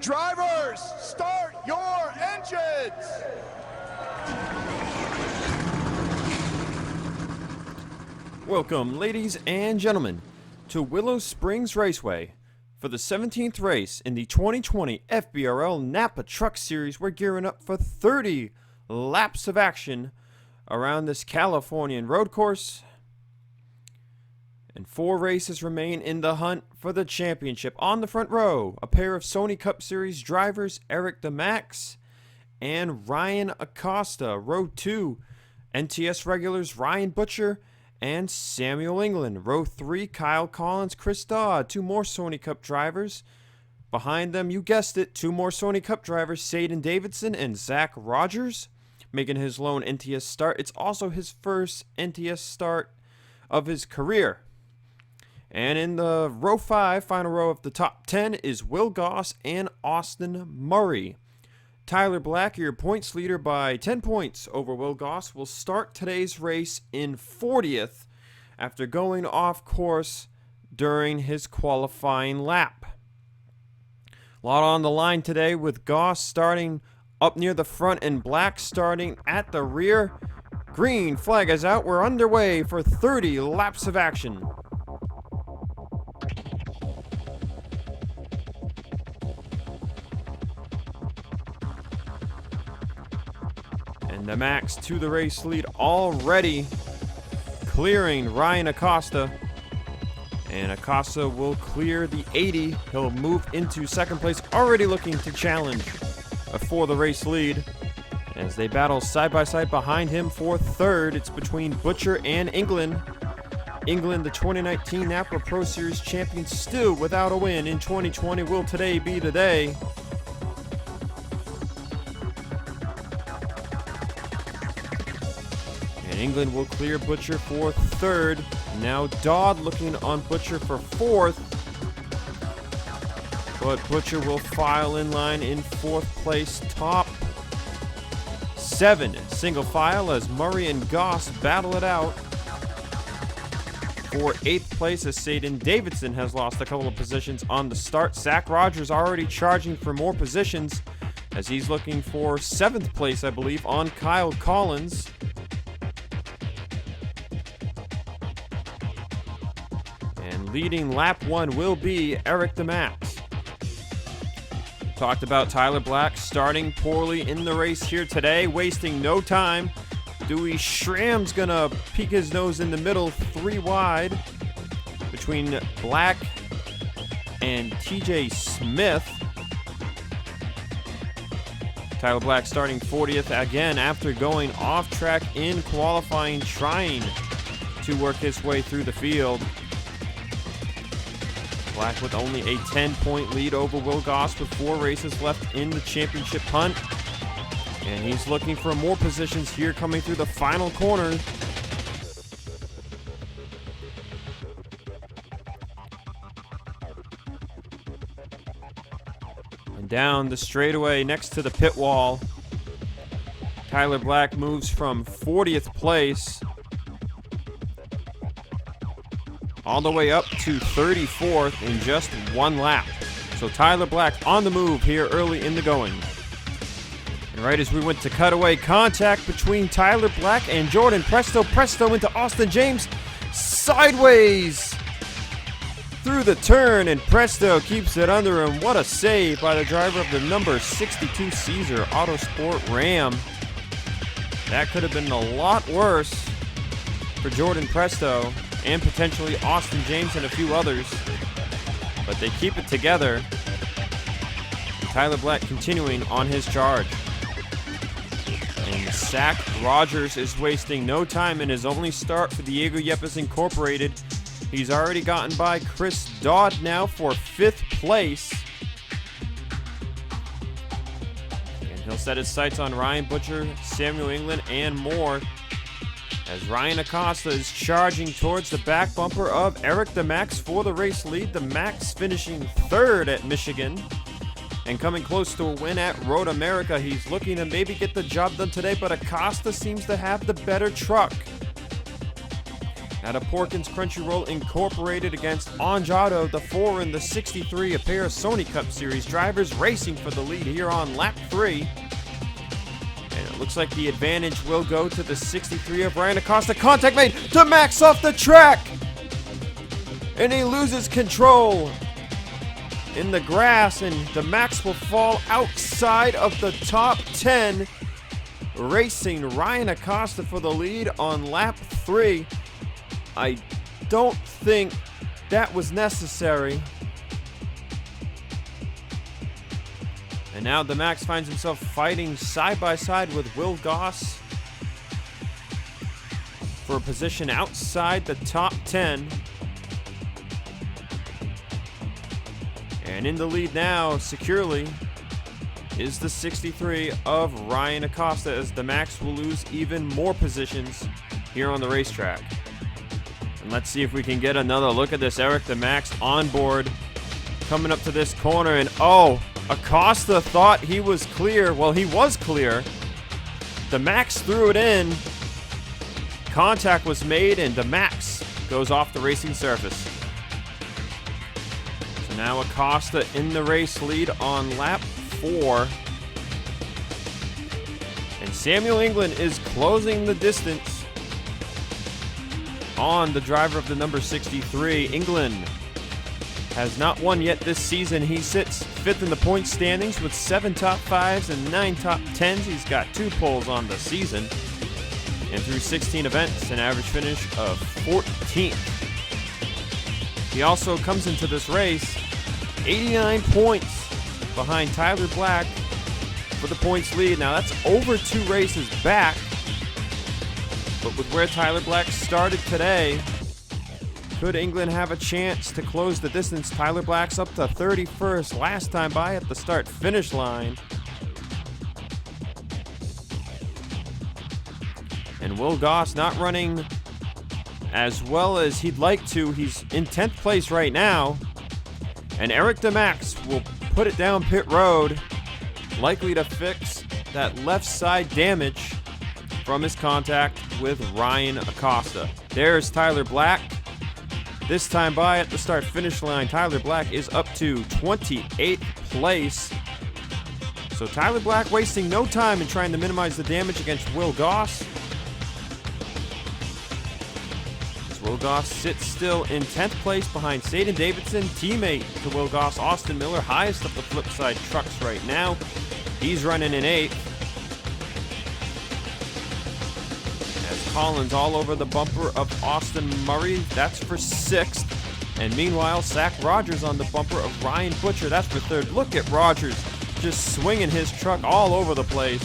Drivers, start your engines! Welcome, ladies and gentlemen, to Willow Springs Raceway. For the 17th race in the 2020 FBRL Napa Truck Series, we're gearing up for 30 laps of action around this Californian road course. And 4 races remain in the hunt for the championship. On the front row, a pair of Sony Cup Series drivers, Eric DeMax and Ryan Acosta. Row 2, NTS regulars Ryan Butcher and Samuel England. Row 3, Kyle Collins, Chris Dodd. 2 more Sony Cup drivers. Behind them, you guessed it, 2 more Sony Cup drivers, Saden Davidson and Zach Rogers, making his lone NTS start. It's also his first NTS start of his career. And in the row 5, final row of the top 10, is Will Goss and Austin Murray. Tyler Black, your points leader by 10 points over Will Goss, will start today's race in 40th after going off course during his qualifying lap. A lot on the line today, with Goss starting up near the front and Black starting at the rear. Green flag is out. We're underway for 30 laps of action. And the Max to the race lead already, clearing Ryan Acosta. And Acosta will clear the 80. He'll move into second place, already looking to challenge for the race lead. As they battle side by side behind him for third, it's between Butcher and England. England, the 2019 Napa Pro Series champion, still without a win in 2020. Will today be the day? And England will clear Butcher for third. Now Dodd looking on Butcher for fourth. But Butcher will file in line in fourth place, top 7 single file, as Murray and Goss battle it out for 8th place, as Saden Davidson has lost a couple of positions on the start. Zach Rogers already charging for more positions, as he's looking for 7th place, I believe, on Kyle Collins. And leading lap 1 will be Eric DeMax. Talked about Tyler Black starting poorly in the race here today, wasting no time. Dewey Schramm's gonna peek his nose in the middle, 3 wide between Black and TJ Smith. Tyler Black starting 40th again after going off track in qualifying, trying to work his way through the field. Black with only a 10-point lead over Will Goss with 4 races left in the championship hunt. And he's looking for more positions here coming through the final corner. And down the straightaway next to the pit wall, Tyler Black moves from 40th place all the way up to 34th in just 1 lap. So Tyler Black on the move here early in the going. And right as we went to cutaway, contact between Tyler Black and Jordan Presto. Presto into Austin James, sideways through the turn, and Presto keeps it under him. What a save by the driver of the number 62 Caesar Autosport Ram. That could have been a lot worse for Jordan Presto and potentially Austin James and a few others, but they keep it together. And Tyler Black continuing on his charge. And Zach Rogers is wasting no time in his only start for Diego Yepes Incorporated. He's already gotten by Chris Dodd now for 5th place. And he'll set his sights on Ryan Butcher, Samuel England, and more, as Ryan Acosta is charging towards the back bumper of Eric DeMax for the race lead. DeMax finishing 3rd at Michigan and coming close to a win at Road America. He's looking to maybe get the job done today, but Acosta seems to have the better truck. At a Porkins Crunchyroll Incorporated against Anjado, the 4 and the 63, a pair of Sony Cup Series drivers racing for the lead here on lap 3. And it looks like the advantage will go to the 63 of Ryan Acosta. Contact made to Max off the track! And he loses control in the grass, and the Max will fall outside of the top 10, racing Ryan Acosta for the lead on lap 3. I don't think that was necessary. And now the Max finds himself fighting side by side with Will Goss for a position outside the top 10. And in the lead now, securely, is the 63 of Ryan Acosta, as the Max will lose even more positions here on the racetrack. And let's see if we can get another look at this. Eric the Max on board, coming up to this corner, and oh, Acosta thought he was clear. Well, he was clear. The Max threw it in. Contact was made, and the Max goes off the racing surface. So now Acosta in the race lead on lap 4. And Samuel England is closing the distance on the driver of the number 63. England has not won yet this season. He sits 5th in the point standings with 7 top 5s and 9 top 10s. He's got 2 poles on the season. And through 16 events, an average finish of 14th. He also comes into this race 89 points behind Tyler Black for the points lead. Now that's over 2 races back. But with where Tyler Black started today, could England have a chance to close the distance? Tyler Black's up to 31st last time by at the start-finish line. And Will Goss not running as well as he'd like to. He's in 10th place right now. And Eric DeMax will put it down pit road, likely to fix that left side damage from his contact with Ryan Acosta. There's Tyler Black. This time by at the start-finish line, Tyler Black is up to 28th place. So Tyler Black wasting no time in trying to minimize the damage against Will Goss. As Will Goss sits still in 10th place behind Saden Davidson, teammate to Will Goss, Austin Miller, highest of the flip side trucks right now. He's running in 8th. Collins all over the bumper of Austin Murray. That's for 6th. And meanwhile, Zach Rogers on the bumper of Ryan Butcher. That's for 3rd. Look at Rogers just swinging his truck all over the place.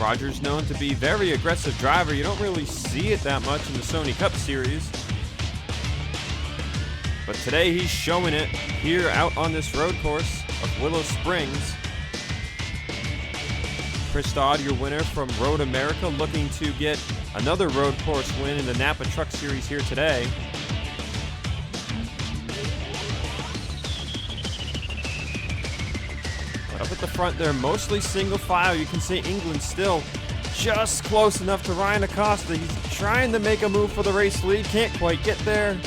Rogers known to be a very aggressive driver. You don't really see it that much in the Sony Cup Series. But today he's showing it here out on this road course of Willow Springs. Chris Dodd, your winner from Road America, looking to get another road course win in the Napa Truck Series here today. But up at the front there, mostly single file. You can see England still just close enough to Ryan Acosta. He's trying to make a move for the race lead, can't quite get there.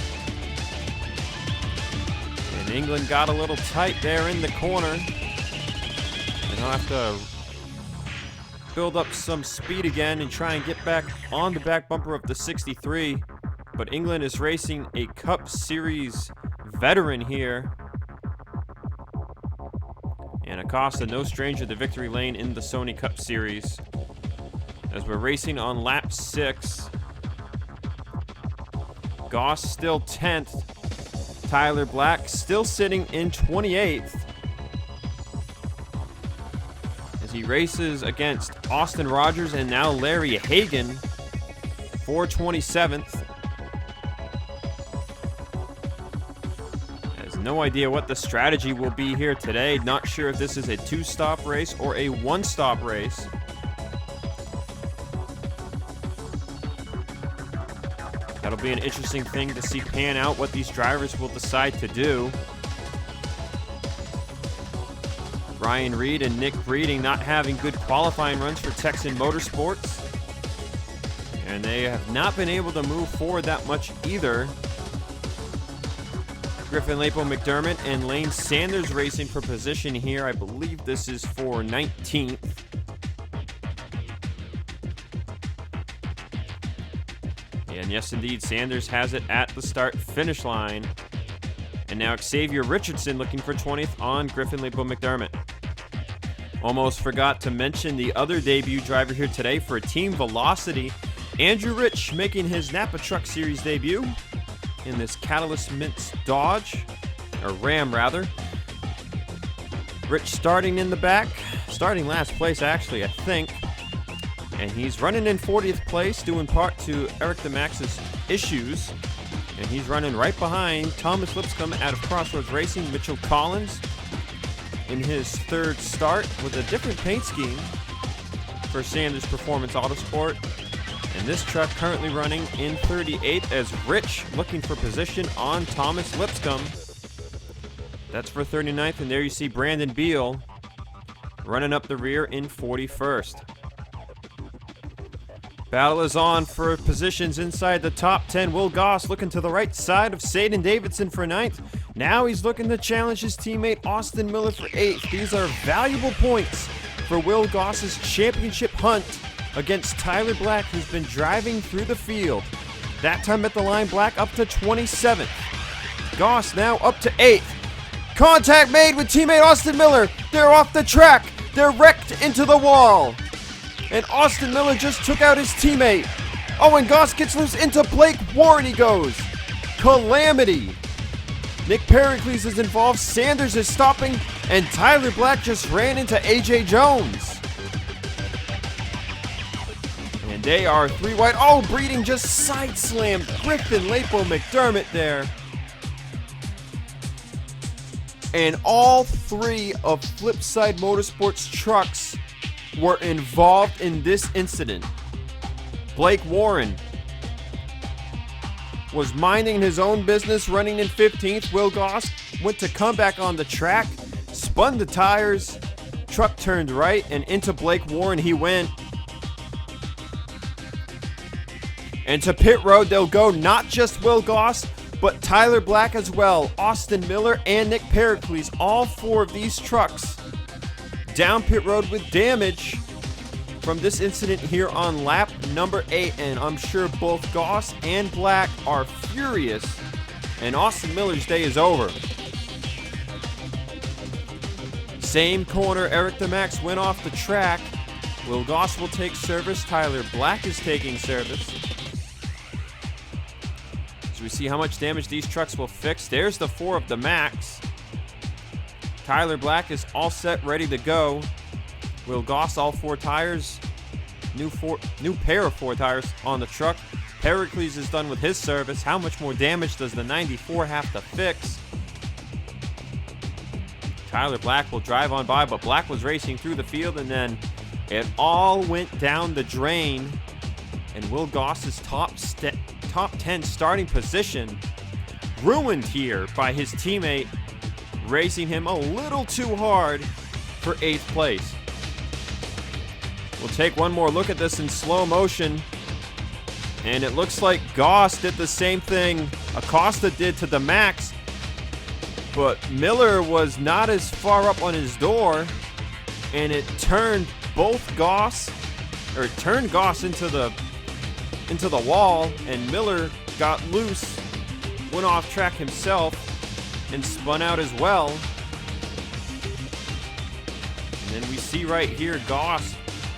And England got a little tight there in the corner. And I'll have to build up some speed again and try and get back on the back bumper of the 63. But England is racing a Cup Series veteran here. And Acosta, no stranger to victory lane in the Sony Cup Series. As we're racing on lap 6. Goss still 10th. Tyler Black still sitting in 28th. He races against Austin Rogers and now Larry Hagan for 27th. Has no idea what the strategy will be here today. Not sure if this is a 2-stop race or a 1-stop race. That'll be an interesting thing to see pan out, what these drivers will decide to do. Ryan Reed and Nick Breeding not having good qualifying runs for Texan Motorsports. And they have not been able to move forward that much either. Griffin Lapo McDermott and Lane Sanders racing for position here. I believe this is for 19th. And yes, indeed, Sanders has it at the start-finish line. And now Xavier Richardson looking for 20th on Griffin Lapo McDermott. Almost forgot to mention the other debut driver here today for Team Velocity. Andrew Rich making his Napa Truck Series debut in this Catalyst Mints Dodge, or Ram rather. Rich starting in the back, starting last place actually, I think. And he's running in 40th place, due in part to Eric DeMax's issues. And he's running right behind Thomas Lipscomb out of Crossroads Racing, Mitchell Collins in his third start with a different paint scheme for Sanders Performance Autosport. And this truck currently running in 38th as Rich looking for position on Thomas Lipscomb. That's for 39th, and there you see Brandon Beal running up the rear in 41st. Battle is on for positions inside the top 10. Will Goss looking to the right side of Saden Davidson for 9th. Now he's looking to challenge his teammate Austin Miller for 8th. These are valuable points for Will Goss's championship hunt against Tyler Black, who's been driving through the field. That time at the line, Black up to 27th. Goss now up to 8th. Contact made with teammate Austin Miller. They're off the track. They're wrecked into the wall. And Austin Miller just took out his teammate. Oh, and Goss gets loose into Blake Warren he goes. Calamity. Nick Pericles is involved. Sanders is stopping. And Tyler Black just ran into AJ Jones. And they are 3 wide. Oh, Breeding just side slammed Griffin Lapo McDermott there. And all 3 of Flipside Motorsports trucks were involved in this incident. Blake Warren was minding his own business, running in 15th. Will Goss went to come back on the track, spun the tires, truck turned right, and into Blake Warren he went. And to pit road they'll go, not just Will Goss, but Tyler Black as well, Austin Miller, and Nick Pericles. All 4 of these trucks down pit road with damage from this incident here on lap number 8. And I'm sure both Goss and Black are furious, and Austin Miller's day is over. Same corner, Eric DeMax went off the track. Will Goss will take service. Tyler Black is taking service. So we see how much damage these trucks will fix. There's the 4 of DeMax. Tyler Black is all set, ready to go. Will Goss all 4 tires. New pair of 4 tires on the truck. Pericles is done with his service. How much more damage does the 94 have to fix? Tyler Black will drive on by, but Black was racing through the field, and then it all went down the drain. And Will Goss's top 10 starting position ruined here by his teammate racing him a little too hard for 8th place. We'll take one more look at this in slow motion, and it looks like Goss did the same thing Acosta did to DeMax, but Miller was not as far up on his door, and it turned Goss into the wall, and Miller got loose, went off track himself, and spun out as well. And then we see right here Goss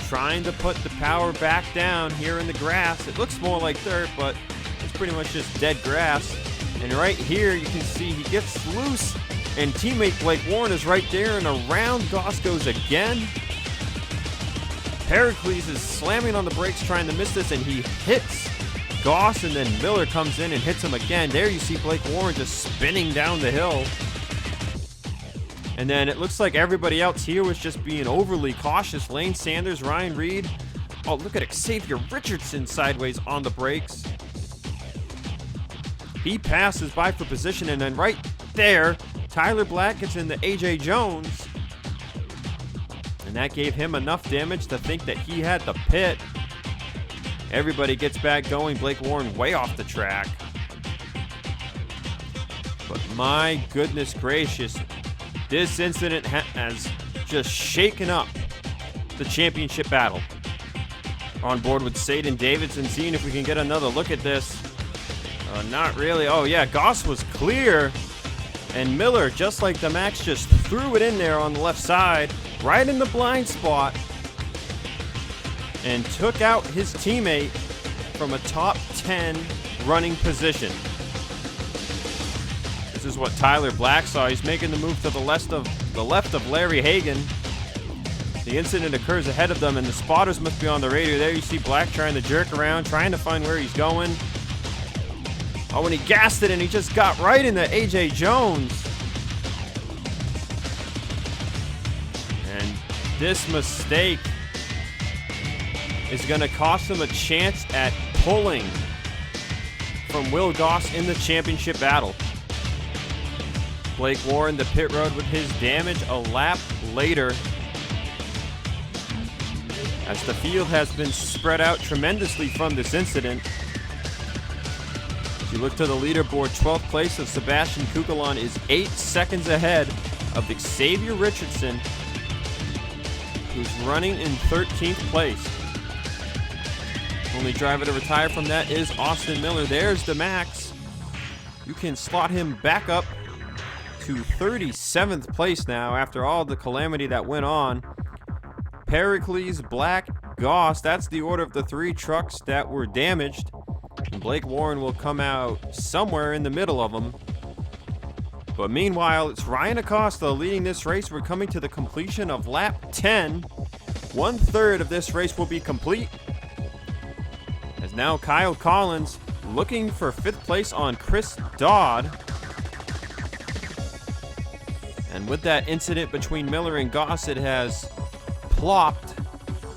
trying to put the power back down here in the grass. It looks more like dirt, but it's pretty much just dead grass. And right here you can see he gets loose, and teammate Blake Warren is right there, and around Goss goes again. Pericles is slamming on the brakes trying to miss this, and he hits Goss, and then Miller comes in and hits him again. There you see Blake Warren just spinning down the hill. And then it looks like everybody else here was just being overly cautious. Lane Sanders, Ryan Reed. Oh, look at Xavier Richardson sideways on the brakes. He passes by for position, and then right there, Tyler Black gets into AJ Jones. And that gave him enough damage to think that he had the pit. Everybody gets back going. Blake Warren way off the track. But my goodness gracious, this incident has just shaken up the championship battle. On board with Saden Davidson, seeing if we can get another look at this. Not really. Oh yeah, Goss was clear. And Miller, just like the Max, just threw it in there on the left side, right in the blind spot, and took out his teammate from a top 10 running position. This is what Tyler Black saw. He's making the move to the left of Larry Hagan. The incident occurs ahead of them, and the spotters must be on the radio. There you see Black trying to jerk around, trying to find where he's going. Oh, and he gassed it, and he just got right into AJ Jones. And this mistake is going to cost him a chance at pulling from Will Goss in the championship battle. Blake Warren to pit road with his damage a lap later, as the field has been spread out tremendously from this incident. If you look to the leaderboard, 12th place of Sebastian Kukulon is 8 seconds ahead of Xavier Richardson, who's running in 13th place. Only driver to retire from that is Austin Miller. There's the Max. You can slot him back up to 37th place now after all the calamity that went on. Pericles, Black, Goss, that's the order of the 3 trucks that were damaged. And Blake Warren will come out somewhere in the middle of them. But meanwhile, it's Ryan Acosta leading this race. We're coming to the completion of lap 10. 1/3 of this race will be complete. As now Kyle Collins looking for 5th place on Chris Dodd. And with that incident between Miller and Goss, it has plopped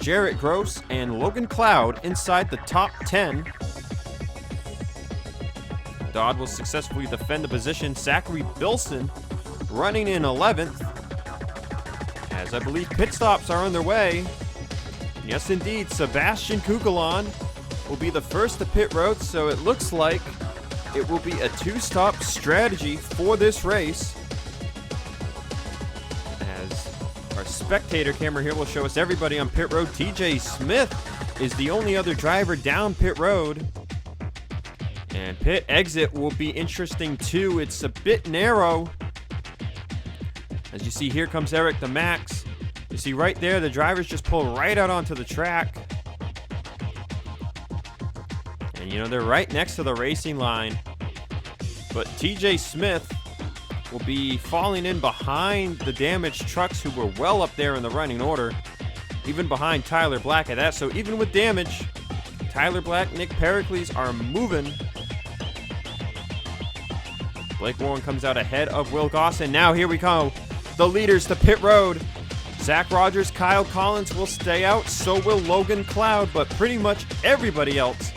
Jarrett Gross and Logan Cloud inside the top 10. Dodd will successfully defend the position. Zachary Bilson running in 11th. As I believe pit stops are underway. Yes, indeed, Sebastian Kukulon will be the first to pit road, so it looks like it will be a 2-stop strategy for this race. As our spectator camera here will show us everybody on pit road. TJ Smith is the only other driver down pit road. And pit exit will be interesting too. It's a bit narrow. As you see, here comes Eric the Max. You see right there, the drivers just pull right out onto the track. And you know, they're right next to the racing line. But TJ Smith will be falling in behind the damaged trucks who were well up there in the running order. Even behind Tyler Black at that. So even with damage, Tyler Black, Nick Pericles are moving. Blake Warren comes out ahead of Will Goss, and now here we go. The leaders to pit road. Zach Rogers, Kyle Collins will stay out, so will Logan Cloud, but pretty much everybody else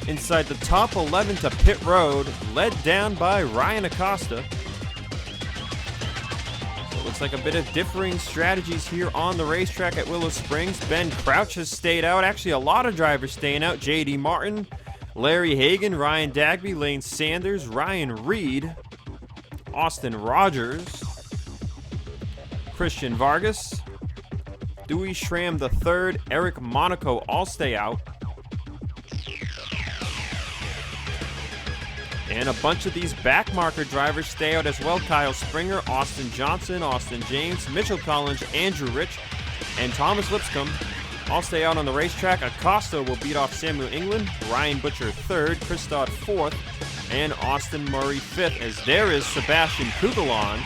inside the top 11 to pit road, led down by Ryan Acosta. So it looks like a bit of differing strategies here on the racetrack at Willow Springs. Ben Crouch has stayed out. Actually, a lot of drivers staying out. J.D. Martin, Larry Hagan, Ryan Dagby, Lane Sanders, Ryan Reed, Austin Rogers, Christian Vargas, Dewey Schramm III, Eric Monaco all stay out. And a bunch of these back marker drivers stay out as well. Kyle Springer, Austin Johnson, Austin James, Mitchell Collins, Andrew Rich, and Thomas Lipscomb all stay out on the racetrack. Acosta will beat off Samuel England, Ryan Butcher 3rd, Chris Dodd 4th, and Austin Murray 5th, as there is Sebastian Kukulon.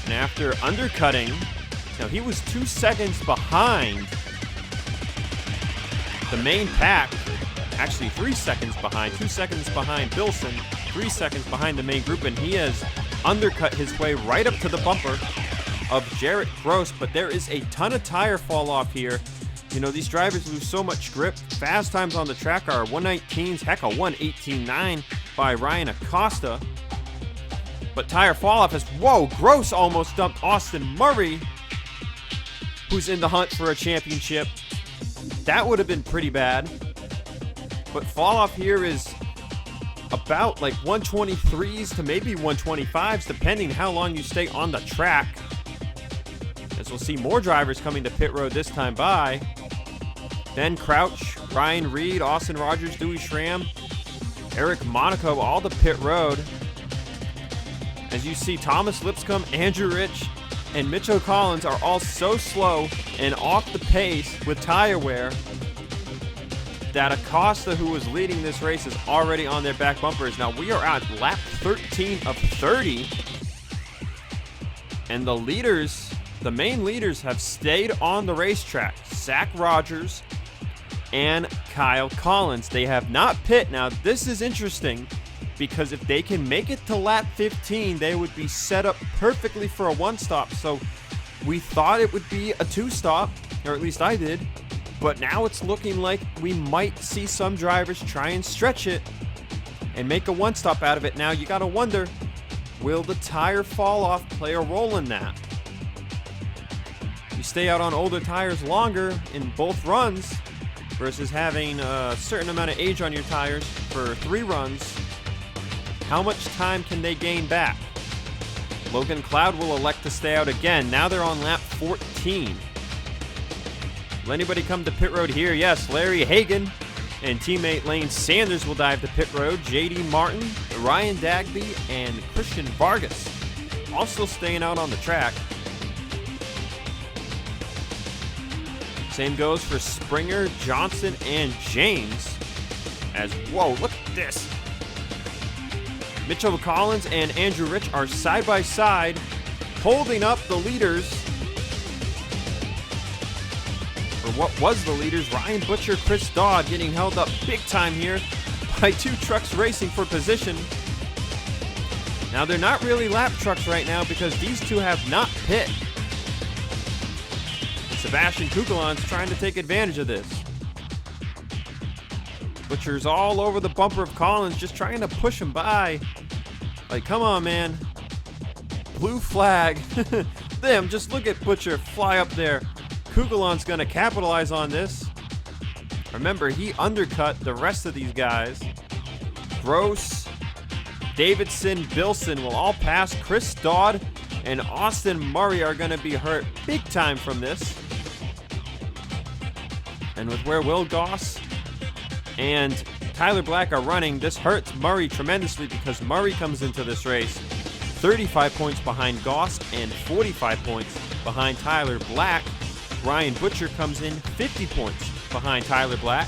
And after undercutting, now he was 2 seconds behind the main pack. Actually 3 seconds behind, 2 seconds behind Bilson, 3 seconds behind the main group, and he has undercut his way right up to the bumper of Jarrett Gross. But there is a ton of tire fall off here. You know, these drivers lose so much grip. Fast times on the track are 119s, heck, a 118.9 by Ryan Acosta. But tire fall off as, whoa, Gross almost dumped Austin Murray, who's in the hunt for a championship. That would have been pretty bad. But fall off here is about like 123s to maybe 125s, depending how long you stay on the track. As we'll see more drivers coming to pit road this time by. Ben Crouch, Ryan Reed, Austin Rogers, Dewey Schramm, Eric Monaco, all to pit road. As you see, Thomas Lipscomb, Andrew Rich, and Mitchell Collins are all so slow and off the pace with tire wear that Acosta, who was leading this race, is already on their back bumpers. Now we are at lap 13 of 30, and the leaders, the main leaders, have stayed on the racetrack. Zach Rogers and Kyle Collins. They have not pit. Now this is interesting because if they can make it to lap 15, they would be set up perfectly for a one-stop. So we thought it would be a two-stop, or at least I did. But now it's looking like we might see some drivers try and stretch it and make a one-stop out of it. Now you got to wonder, will the tire fall off play a role in that? You stay out on older tires longer in both runs versus having a certain amount of age on your tires for 3 runs. How much time can they gain back? Logan Cloud will elect to stay out again. Now they're on lap 14. Will anybody come to pit road here? Yes, Larry Hagan and teammate Lane Sanders will dive to pit road. JD Martin, Ryan Dagby, and Christian Vargas also staying out on the track. Same goes for Springer, Johnson, and James. As, whoa, look at this. Mitchell Collins and Andrew Rich are side by side, holding up the leaders. Or what was the leaders, Ryan Butcher, Chris Dodd getting held up big time here by 2 trucks racing for position. Now they're not really lap trucks right now because these 2 have not pit. Sebastian Kugelon's trying to take advantage of this. Butcher's all over the bumper of Collins, just trying to push him by. Like, come on, man. Blue flag. Damn, just look at Butcher fly up there. Kugelon's going to capitalize on this. Remember, he undercut the rest of these guys. Gross, Davidson, Bilson will all pass. Chris Dodd and Austin Murray are going to be hurt big time from this. And with where Will Goss and Tyler Black are running, this hurts Murray tremendously because Murray comes into this race 35 points behind Goss and 45 points behind Tyler Black. Ryan Butcher comes in 50 points behind Tyler Black.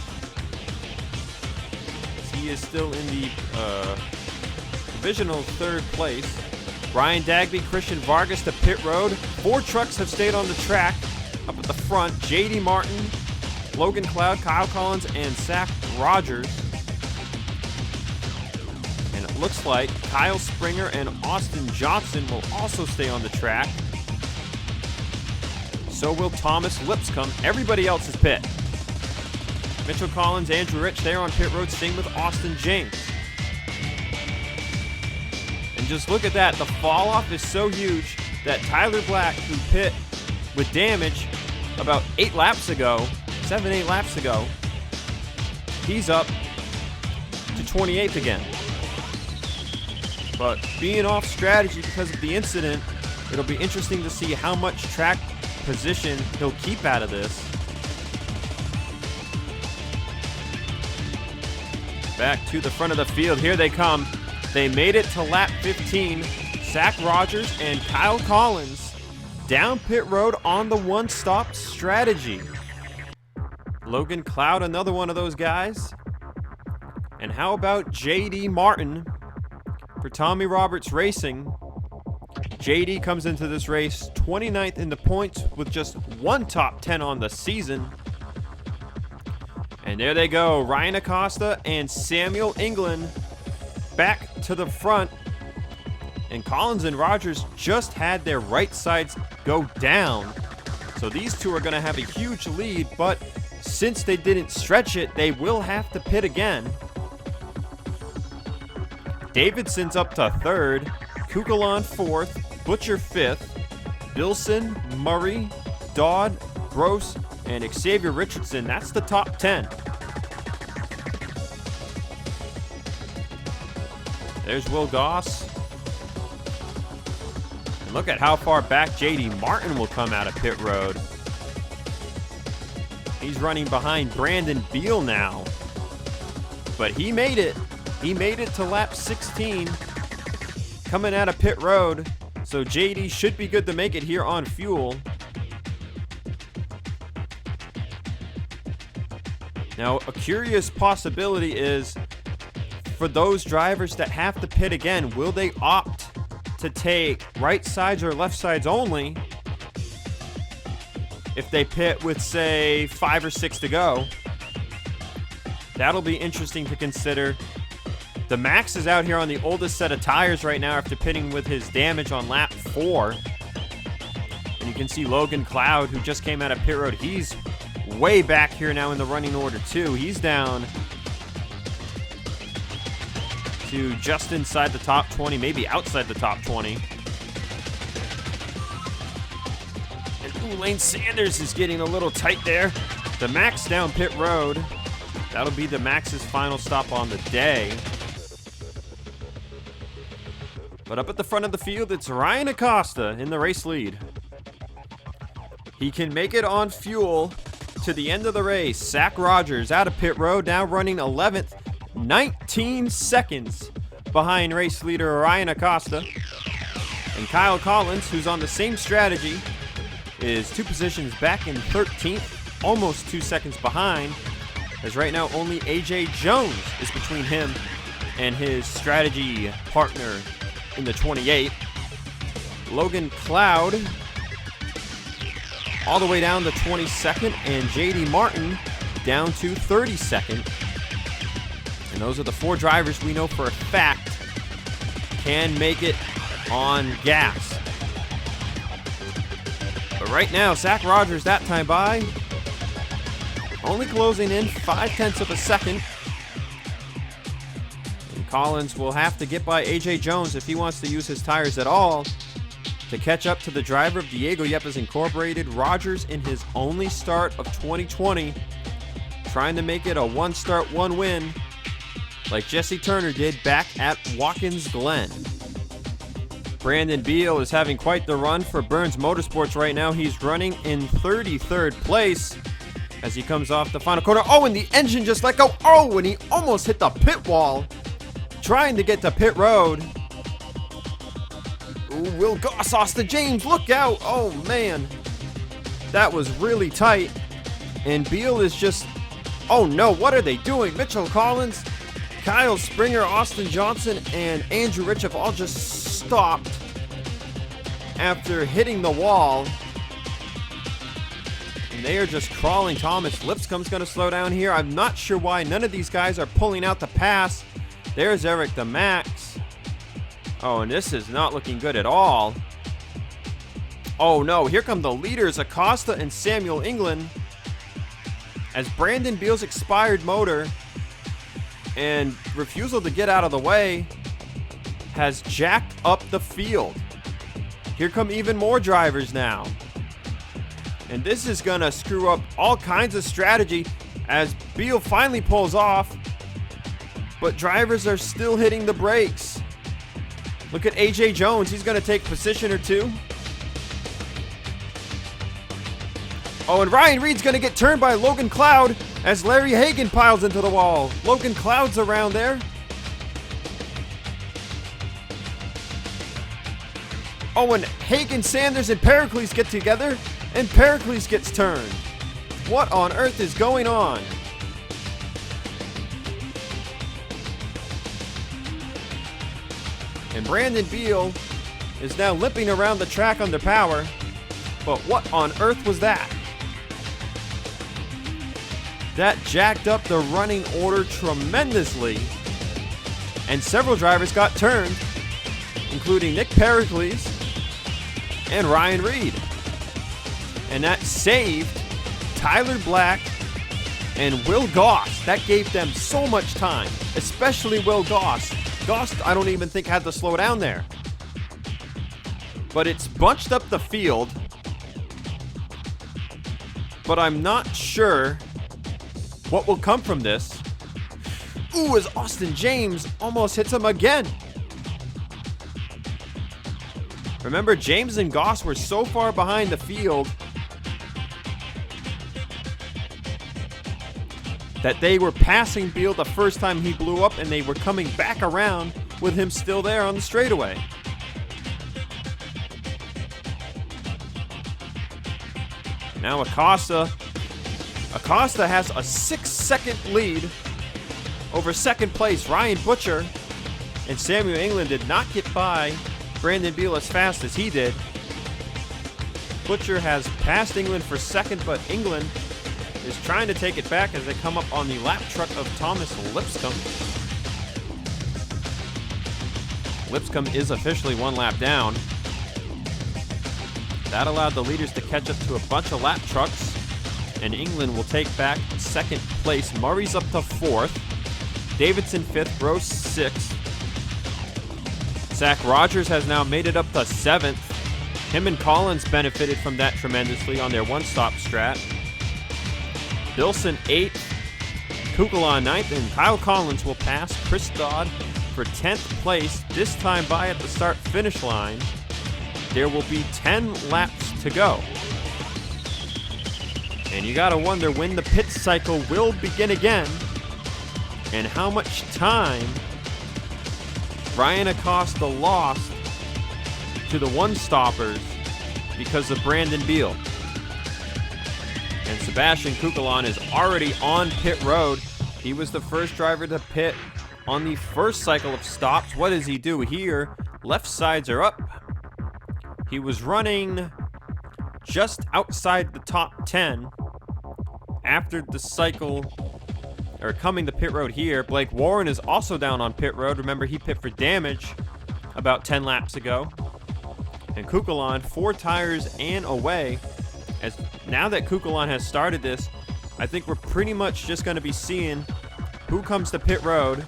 He is still in the divisional 3rd place. Ryan Dagby, Christian Vargas to pit road. 4 trucks have stayed on the track up at the front. JD Martin, Logan Cloud, Kyle Collins, and Zach Rogers. And it looks like Kyle Springer and Austin Johnson will also stay on the track. So will Thomas Lipscomb. Everybody else is pit. Mitchell Collins, Andrew Rich, they're on pit road, staying with Austin James. And just look at that. The fall off is so huge that Tyler Black, who pit with damage about 8 laps ago, 7-8 laps ago, he's up to 28th again. But being off strategy because of the incident, it'll be interesting to see how much track position he'll keep out of this. Back to the front of the field. Here they come. They made it to lap 15. Zach Rogers and Kyle Collins down pit road on the one-stop strategy. Logan Cloud, another one of those guys. And how about JD Martin for Tommy Roberts Racing? JD comes into this race 29th in the points with just 1 top 10 on the season. And there they go, Ryan Acosta and Samuel England back to the front. And Collins and Rogers just had their right sides go down. So these 2 are going to have a huge lead, but since they didn't stretch it, they will have to pit again. Davidson's up to 3rd, Kugelon 4th, Butcher 5th, Bilson, Murray, Dodd, Gross, And Xavier Richardson, that's the top 10. There's Will Goss. And look at how far back J.D. Martin will come out of pit road. He's running behind Brandon Beal now. But he made it. He made it to lap 16 coming out of pit road. So JD should be good to make it here on fuel. Now, a curious possibility is for those drivers that have to pit again, will they opt to take right sides or left sides only if they pit with, say, 5 or 6 to go? That'll be interesting to consider. The Max is out here on the oldest set of tires right now after pitting with his damage on lap 4. And you can see Logan Cloud, who just came out of pit road. He's way back here now in the running order too. He's down to just inside the top 20, maybe outside the top 20. And Lane Sanders is getting a little tight there. The Max down pit road. That'll be the Max's final stop on the day. But up at the front of the field, it's Ryan Acosta in the race lead. He can make it on fuel to the end of the race. Zach Rogers out of pit road, now running 11th, 19 seconds behind race leader Ryan Acosta. And Kyle Collins, who's on the same strategy, is 2 positions back in 13th, almost 2 seconds behind, as right now only AJ Jones is between him and his strategy partner in the 28. Logan Cloud all the way down to 22nd, and JD Martin down to 32nd. And those are the 4 drivers we know for a fact can make it on gas. But right now, Zach Rogers that time by, only closing in 0.5 of a second. And Collins will have to get by AJ Jones if he wants to use his tires at all to catch up to the driver of Diego Yepes Incorporated. Rogers in his only start of 2020, trying to make it a 1 start, 1 win, like Jesse Turner did back at Watkins Glen. Brandon Beal is having quite the run for Burns Motorsports right now. He's running in 33rd place as he comes off the final corner. Oh, and the engine just let go. Oh, and he almost hit the pit wall trying to get to pit road. Ooh, Will Goss, Austin James, look out. Oh, man. That was really tight. And Beal is just, oh, no, what are they doing? Mitchell Collins, Kyle Springer, Austin Johnson, and Andrew Rich have all just stopped after hitting the wall. And they are just crawling. Thomas Lipscomb's going to slow down here. I'm not sure why none of these guys are pulling out the pass. There's Eric the Max. Oh, and this is not looking good at all. Oh, no. Here come the leaders, Acosta and Samuel England, as Brandon Beal's expired motor and refusal to get out of the way has jacked up the field. Here come even more drivers now. And this is going to screw up all kinds of strategy as Beal finally pulls off, but drivers are still hitting the brakes. Look at AJ Jones. He's going to take position or 2. Oh, and Ryan Reed's going to get turned by Logan Cloud as Larry Hagan piles into the wall. Logan Cloud's around there. Oh, and Hagan, Sanders, and Pericles get together, and Pericles gets turned. What on earth is going on? And Brandon Beal is now limping around the track under power. But what on earth was that? That jacked up the running order tremendously. And several drivers got turned, including Nick Pericles and Ryan Reed. And that saved Tyler Black and Will Goss. That gave them so much time, especially Will Goss. Goss, I don't even think had to slow down there. But it's bunched up the field. but I'm not sure what will come from this. Ooh, as Austin James almost hits him again. Remember, James and Goss were so far behind the field that they were passing Beal the first time he blew up, and they were coming back around with him still there on the straightaway. Now Acosta has a 6-second lead over second place Ryan Butcher, and Samuel England did not get by Brandon Beal as fast as he did. Butcher has passed England for second, but England is trying to take it back as they come up on the lap truck of Thomas Lipscomb. Lipscomb is officially one lap down. That allowed the leaders to catch up to a bunch of lap trucks, and England will take back second place. Murray's up to fourth. Davidson fifth, Gross sixth. Zach Rogers has now made it up to seventh. Him and Collins benefited from that tremendously on their one-stop strat. Bilson eighth, Kukulon ninth, and Kyle Collins will pass Chris Dodd for 10th place, this time by at the start-finish line. There will be 10 laps to go. And you gotta wonder when the pit cycle will begin again and how much time Ryan Acosta lost to the one-stoppers because of Brandon Beal. And Sebastian Kukulon is already on pit road. He was the first driver to pit on the first cycle of stops. What does he do here? Left sides are up. He was running just outside the top 10 after the cycle, or coming to pit road here. Blake Warren is also down on pit road. Remember, he pit for damage about 10 laps ago. And Kukulon, 4 tires and away. As now that Kukulon has started this, I think we're pretty much just going to be seeing who comes to pit road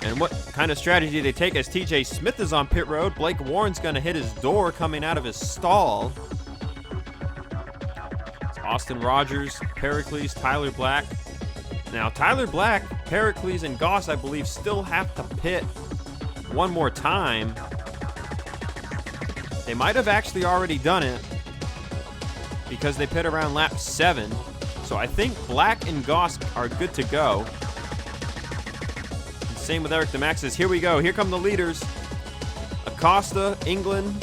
and what kind of strategy they take. As TJ Smith is on pit road, Blake Warren's going to hit his door coming out of his stall. It's Austin Rogers, Pericles, Tyler Black. Now, Tyler Black, Pericles, and Goss, I believe, still have to pit one more time. They might have actually already done it because they pit around lap 7. So I think Black and Goss are good to go. And same with Eric DeMaxis. Here we go. Here come the leaders. Acosta, England,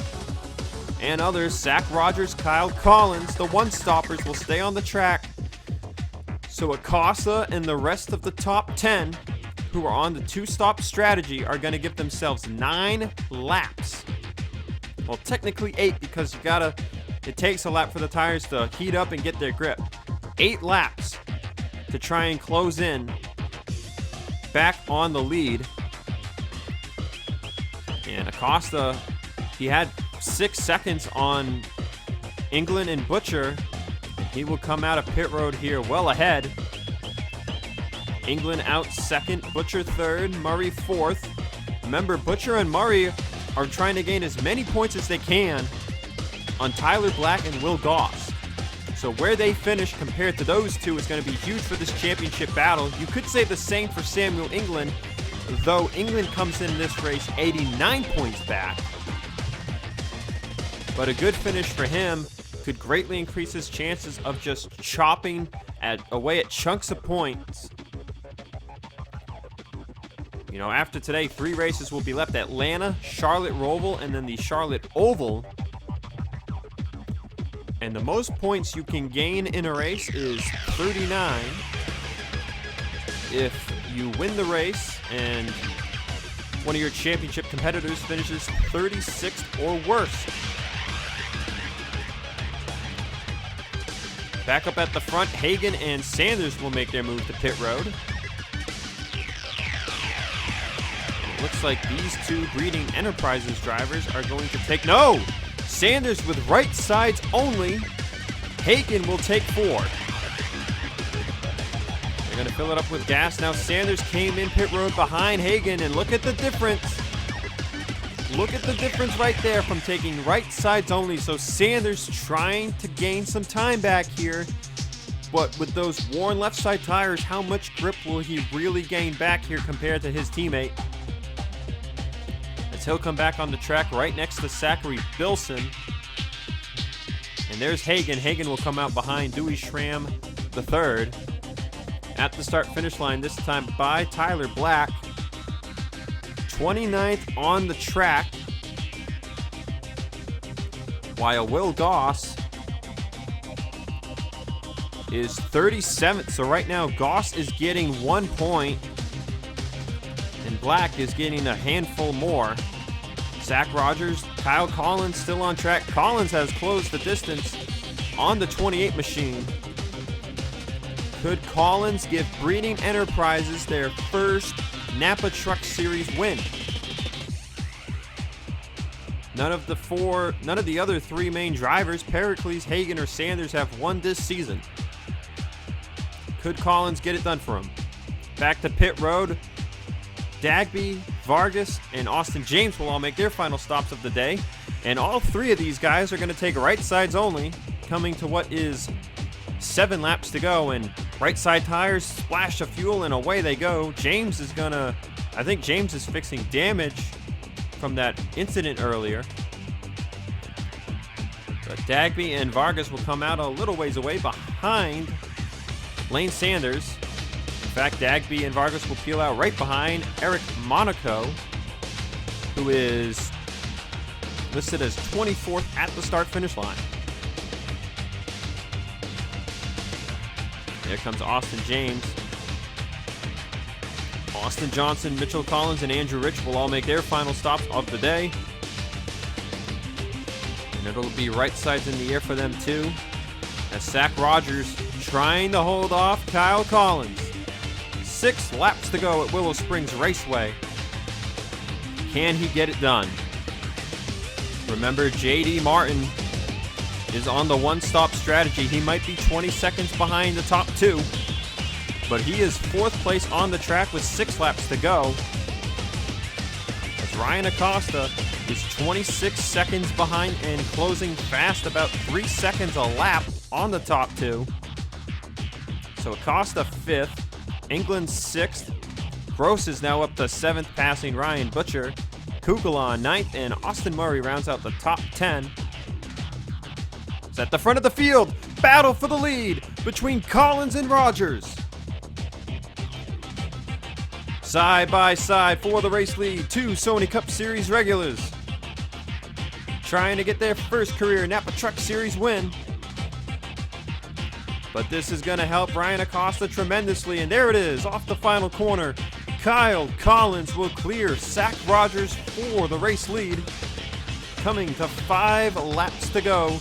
and others. Zach Rogers, Kyle Collins. The one-stoppers will stay on the track. So Acosta and the rest of the top 10 who are on the 2-stop strategy are going to give themselves 9 laps. Well, technically 8 because it takes a lap for the tires to heat up and get their grip. 8 laps to try and close in back on the lead. And Acosta, he had 6 seconds on England and Butcher. He will come out of pit road here well ahead. England out second, Butcher third, Murray fourth. Remember, Butcher and Murray are trying to gain as many points as they can on Tyler Black and Will Goss. So where they finish compared to those two is going to be huge for this championship battle. You could say the same for Samuel England, though England comes in this race 89 points back. But a good finish for him could greatly increase his chances of just chopping away at chunks of points. You know, after today, 3 races will be left: Atlanta, Charlotte Roval, and then the Charlotte Oval. And the most points you can gain in a race is 39. If you win the race and one of your championship competitors finishes 36th or worse. Back up at the front, Hagan and Sanders will make their move to pit road. It looks like these 2 Breeding Enterprises drivers are going to take... No! Sanders with right sides only. Hagan will take 4. They're going to fill it up with gas. Now Sanders came in pit road behind Hagan, and look at the difference. Look at the difference right there from taking right sides only. So Sanders trying to gain some time back here. But with those worn left side tires, how much grip will he really gain back here compared to his teammate? As he'll come back on the track right next to Zachary Bilson. And there's Hagan. Hagan will come out behind Dewey Schramm III. At the start-finish line, this time by Tyler Black. 29th on the track. While Will Goss is 37th. So right now, Goss is getting 1 point. And Black is getting a handful more. Zach Rogers, Kyle Collins still on track. Collins has closed the distance on the 28 machine. Could Collins give Breeding Enterprises their first Napa Truck Series win? None of the other three main drivers, Pericles, Hagan, or Sanders, have won this season. Could Collins get it done for him? Back to pit road. Dagby, Vargas, and Austin James will all make their final stops of the day. And all three of these guys are going to take right sides only, coming to what is 7 laps to go. And right side tires, splash of fuel, and away they go. James is gonna, I think James is fixing damage from that incident earlier. But Dagby and Vargas will come out a little ways away behind Lane Sanders. In fact, Dagby and Vargas will peel out right behind Eric Monaco, who is listed as 24th at the start-finish line. There comes Austin James. Austin Johnson, Mitchell Collins, and Andrew Rich will all make their final stops of the day. And it'll be right sides in the air for them too. As Zach Rogers trying to hold off Kyle Collins. 6 laps to go at Willow Springs Raceway. Can he get it done? Remember, J.D. Martin is on the one-stop strategy. He might be 20 seconds behind the top 2, but he is 4th place on the track with 6 laps to go. As Ryan Acosta is 26 seconds behind and closing fast, about 3 seconds a lap on the top 2. So Acosta 5th, England 6th. Gross is now up to 7th, passing Ryan Butcher. Kukulon 9th, and Austin Murray rounds out the top 10. It's at the front of the field. Battle for the lead between Collins and Rogers. Side by side for the race lead, 2 Sony Cup Series regulars. Trying to get their first career Napa Truck Series win. But this is going to help Ryan Acosta tremendously. And there it is, off the final corner. Kyle Collins will clear Zach Rogers for the race lead. Coming to 5 laps to go.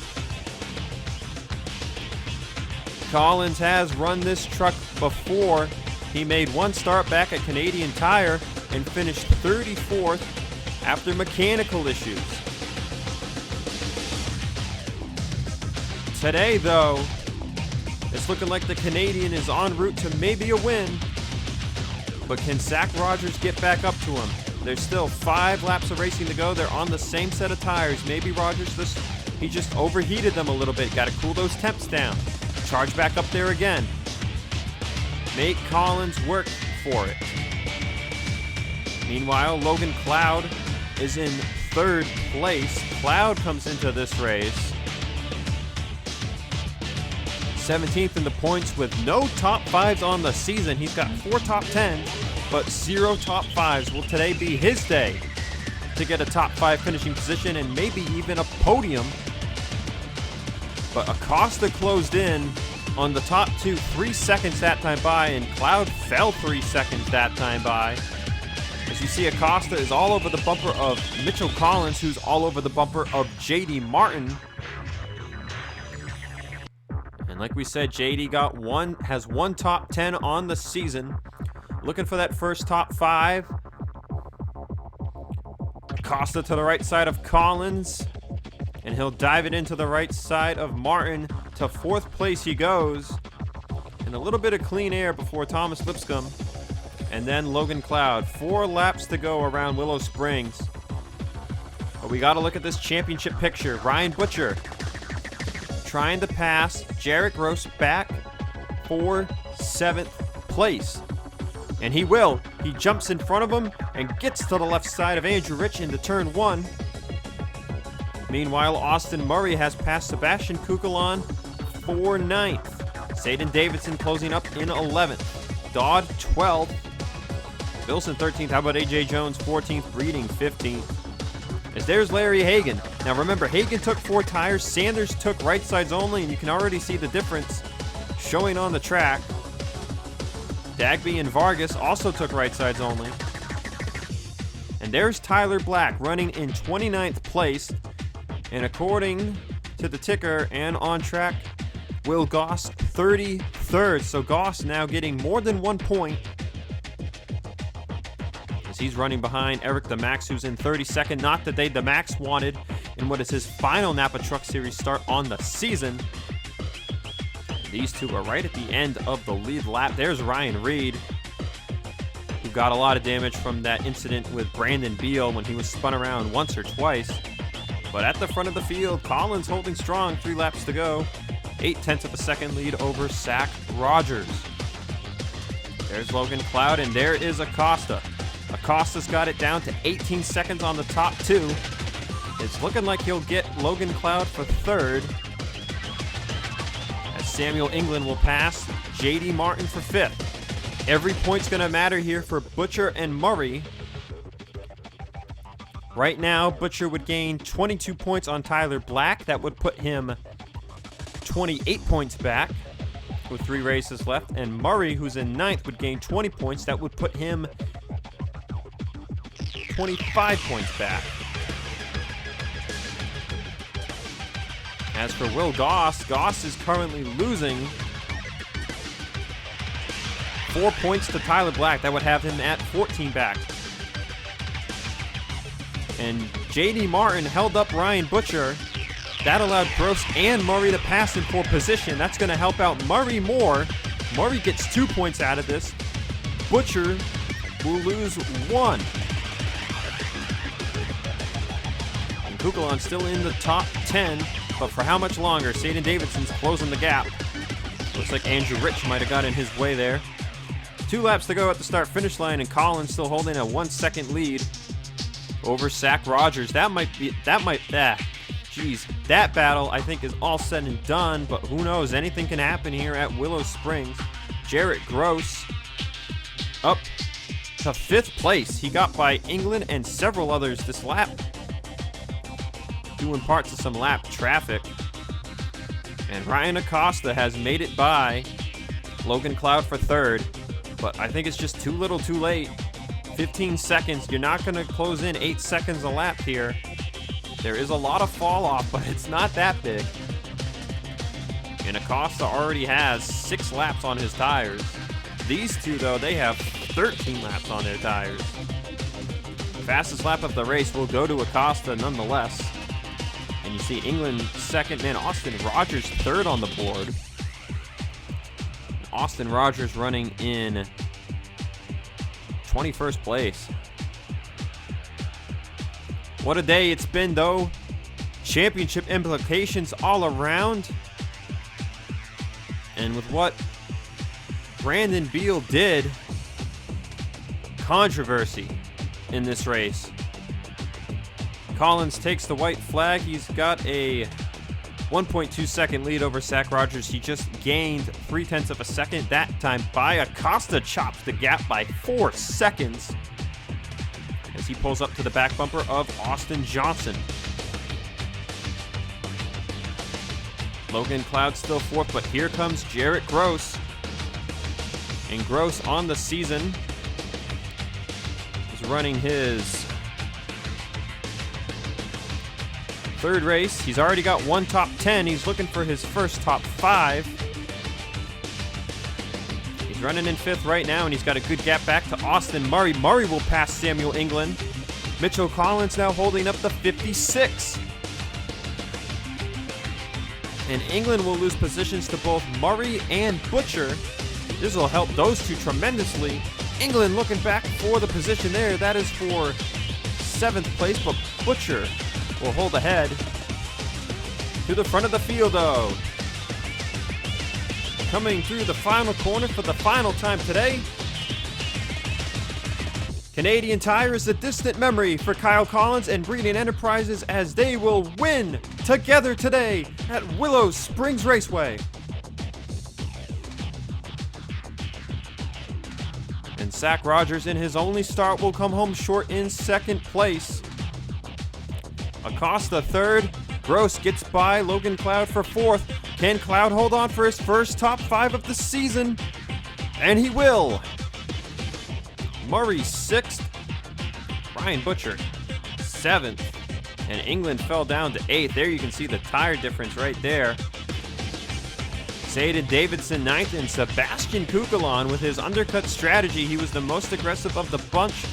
Collins has run this truck before. He made one start back at Canadian Tire and finished 34th after mechanical issues. Today, though, it's looking like the Canadian is en route to maybe a win. But can Zach Rogers get back up to him? There's still 5 laps of racing to go. They're on the same set of tires. Maybe Rogers, he just overheated them a little bit. Got to cool those temps down. Charge back up there again. Make Collins work for it. Meanwhile, Logan Cloud is in 3rd place. Cloud comes into this race 17th in the points with no top 5s on the season. He's got 4 top 10s, but 0 top 5s. Will today be his day to get a top 5 finishing position and maybe even a podium? But Acosta closed in on the top 2, 3 seconds that time by, and Cloud fell 3 seconds that time by. As you see, Acosta is all over the bumper of Mitchell Collins, who's all over the bumper of J.D. Martin. And like we said, JD has 1 top 10 on the season. Looking for that first top 5. Acosta to the right side of Collins. And he'll dive it into the right side of Martin. To 4th place he goes. And a little bit of clean air before Thomas Lipscomb. And then Logan Cloud. 4 laps to go around Willow Springs. But we got to look at this championship picture. Ryan Butcher trying to pass Jarrett Gross back for 7th place. And he will. He jumps in front of him and gets to the left side of Andrew Rich into turn 1. Meanwhile, Austin Murray has passed Sebastian Kukulon for 9th. Zayden Davidson closing up in 11th. Dodd 12th. Wilson 13th. How about AJ Jones 14th. Breeding 15th. As there's Larry Hagan. Now remember, Hagan took 4 tires. Sanders took right sides only, and you can already see the difference showing on the track. Dagby and Vargas also took right sides only. And there's Tyler Black running in 29th place. And according to the ticker and on track, Will Goss 33rd. So Goss now getting more than 1 point, as he's running behind Eric the Max, who's in 32nd. Not the day the Max wanted in what is his final Napa Truck Series start on the season. These two are right at the end of the lead lap. There's Ryan Reed, who got a lot of damage from that incident with Brandon Beal when he was spun around once or twice. But at the front of the field, Collins holding strong, 3 laps to go. 0.8 of a second lead over Zach Rogers. There's Logan Cloud, and there is Acosta. Acosta's got it down to 18 seconds on the top 2. It's looking like he'll get Logan Cloud for 3rd, as Samuel England will pass JD Martin for 5th. Every point's going to matter here for Butcher and Murray. Right now, Butcher would gain 22 points on Tyler Black. That would put him 28 points back with 3 races left. And Murray, who's in 9th, would gain 20 points. That would put him 25 points back. As for Will Goss, Goss is currently losing 4 points to Tyler Black. That would have him at 14 back. And JD Martin held up Ryan Butcher. That allowed Gross and Murray to pass in for position. That's going to help out Murray more. Murray gets 2 points out of this. Butcher will lose 1. And Kukulon still in the top 10, but for how much longer? Zayden Davidson's closing the gap. Looks like Andrew Rich might have got in his way there. 2 laps to go at the start-finish line, and Collins still holding a 1-second lead over Zach Rogers. That battle I think is all said and done, but who knows? Anything can happen here at Willow Springs. Jarrett Gross up to 5th place. He got by England and several others this lap, due in part to some lap traffic. And Ryan Acosta has made it by Logan Cloud for 3rd, but I think it's just too little too late. 15 seconds. You're not going to close in 8 seconds a lap here. There is a lot of fall off, but it's not that big. And Acosta already has 6 laps on his tires. These two, though, they have 13 laps on their tires. The fastest lap of the race will go to Acosta nonetheless. And you see England 2nd, man, Austin Rogers 3rd on the board. Austin Rogers running in 21st place. What a day it's been, though. Championship implications all around. And with what Brandon Beal did, controversy in this race. Collins takes the white flag. He's got a 1.2 second lead over Zach Rogers. He just gained 0.3 of a second. That time by Acosta chops the gap by 4 seconds as he pulls up to the back bumper of Austin Johnson. Logan Cloud still 4th, but here comes Jarrett Gross. And Gross on the season is running his 3rd race. He's already got 1 top 10. He's looking for his first top 5. He's running in 5th right now, and he's got a good gap back to Austin Murray. Murray will pass Samuel England. Mitchell Collins now holding up the 56. And England will lose positions to both Murray and Butcher. This will help those two tremendously. England looking back for the position there. That is for 7th place, but Butcher will hold ahead to the front of the field, though. Coming through the final corner for the final time today, Canadian Tire is a distant memory for Kyle Collins and Breeding Enterprises as they will win together today at Willow Springs Raceway. And Zach Rogers in his only start will come home short in second place. Acosta third. Gross gets by Logan Cloud for fourth. Can Cloud hold on for his first top 5 of the season? And he will. Murray 6th, Ryan Butcher 7th, and England fell down to 8th. There you can see the tire difference right there. Zayden Davidson 9th, and Sebastian Kukulon with his undercut strategy. He was the most aggressive of the bunch,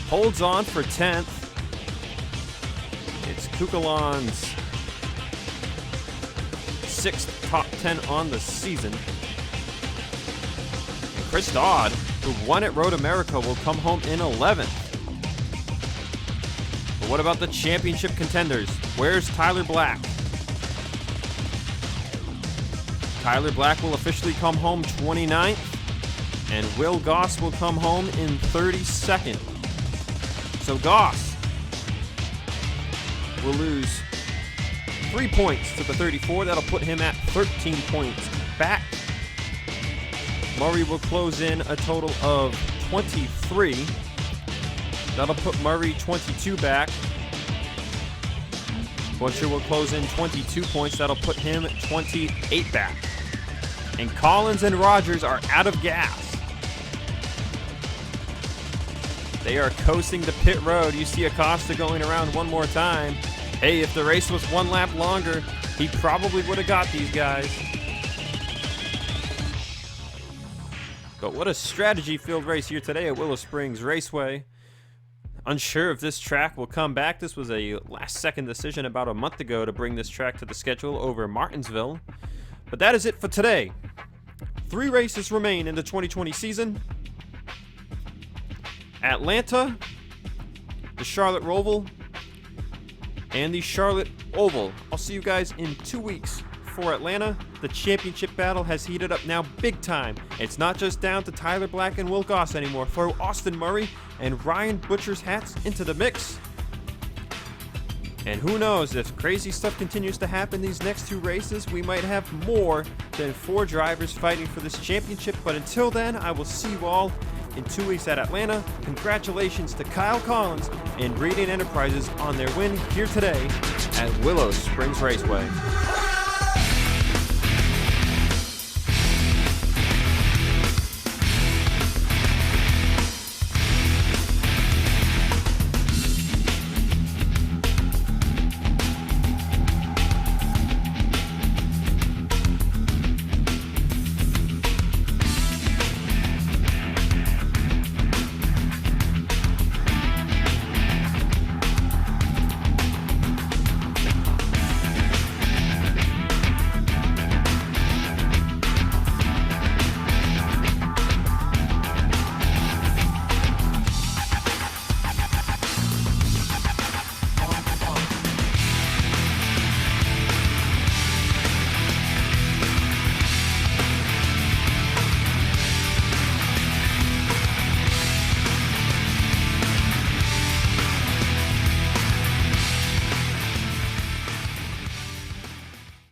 holds on for 10th. It's Kukulon's 6th top 10 on the season. And Chris Dodd, who won at Road America, will come home in 11th. But what about the championship contenders? Where's Tyler Black? Tyler Black will officially come home 29th, and Will Goss will come home in 32nd. So Goss will lose 3 points to the 34. That'll put him at 13 points back. Murray will close in a total of 23. That'll put Murray 22 back. Butcher will close in 22 points. That'll put him 28 back. And Collins and Rogers are out of gas. They are coasting the pit road. You see Acosta going around one more time. Hey, if the race was one lap longer, he probably would have got these guys. But what a strategy-filled race here today at Willow Springs Raceway. Unsure if this track will come back. This was a last-second decision about a month ago to bring this track to the schedule over Martinsville. But that is it for today. 3 races remain in the 2020 season. Atlanta, the Charlotte Roval, and the Charlotte Oval. I'll see you guys in 2 weeks. For Atlanta, the championship battle has heated up now big time. It's not just down to Tyler Black and Will Goss anymore. Throw Austin Murray and Ryan Butcher's hats into the mix. And who knows, if crazy stuff continues to happen these next 2 races, we might have more than 4 drivers fighting for this championship. But until then, I will see you all in 2 weeks at Atlanta. Congratulations to Kyle Collins and Breeding Enterprises on their win here today at Willow Springs Raceway.